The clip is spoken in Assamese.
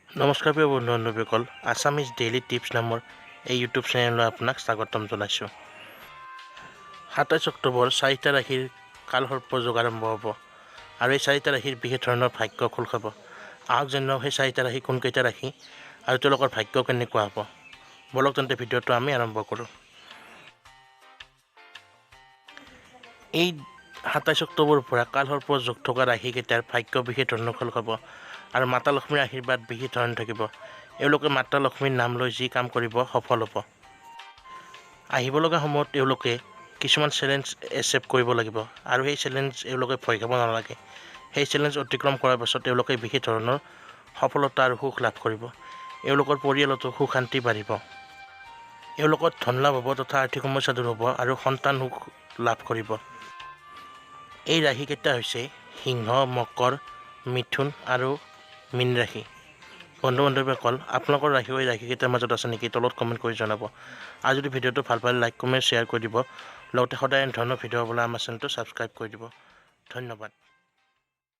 নমস্কাৰ প্ৰিয় বন্ধু বান্ধৱীসকল, আছামিজ ডেইলি টিপছ নামৰ এই ইউটিউব চেনেললৈ আপোনাক স্বাগতম জনাইছোঁ। 27 অক্টোবৰ 4টা ৰাশিৰ কালসৰ্প যোগ আৰম্ভ হ'ব আৰু এই 4টা ৰাশিৰ বিশেষ ধৰণৰ ভাগ্য খোল খাব। আহক জানো সেই 4টা ৰাশি কোনকেইটা ৰাশি আৰু তেওঁলোকৰ ভাগ্য কেনেকুৱা হ'ব। বলক তেন্তে ভিডিঅ'টো আমি আৰম্ভ কৰোঁ। এই 27 অক্টোবৰৰ পৰা কালসৰ্প যোগ থকা ৰাশিকেইটাৰ ভাগ্য বিশেষ ধৰণৰ খোল খাব আৰু মাতা লক্ষ্মীৰ আশীৰ্বাদ বিশেষ ধৰণে থাকিব। এওঁলোকে মাতা লক্ষ্মীৰ নাম লৈ যি কাম কৰিব সফল হ'ব। আহিব লগা সময়ত তেওঁলোকে কিছুমান চেলেঞ্জ একচেপ্ট কৰিব লাগিব আৰু সেই চেলেঞ্জ এওঁলোকে ভয় খাব নালাগে। সেই চেলেঞ্জ অতিক্ৰম কৰাৰ পাছত তেওঁলোকে বিশেষ ধৰণৰ সফলতা আৰু সুখ লাভ কৰিব। এওঁলোকৰ পৰিয়ালতো সুখ শান্তি বাঢ়িব। এওঁলোকৰ ধন লাভ হ'ব তথা আৰ্থিক সমস্যা দূৰ হ'ব আৰু সন্তান সুখ লাভ কৰিব। এই ৰাশিকেইটা হৈছে সিংহ, মকৰ, মিথুন আৰু মীন ৰাশি। বন্ধু বান্ধৱীসকল, আপোনালোকৰ ৰাশিও এই ৰাশিকেইটাৰ মাজত আছে নেকি? তলত কমেণ্ট কৰি জনাব। আৰু যদি ভিডিঅ'টো ভাল পালে লাইক, কমেণ্ট, শ্বেয়াৰ কৰি দিব। লগতে সদায় এনে ধৰণৰ ভিডিঅ' পাবলৈ আমাৰ চেনেলটো ছাবস্ক্ৰাইব কৰি দিব। ধন্যবাদ।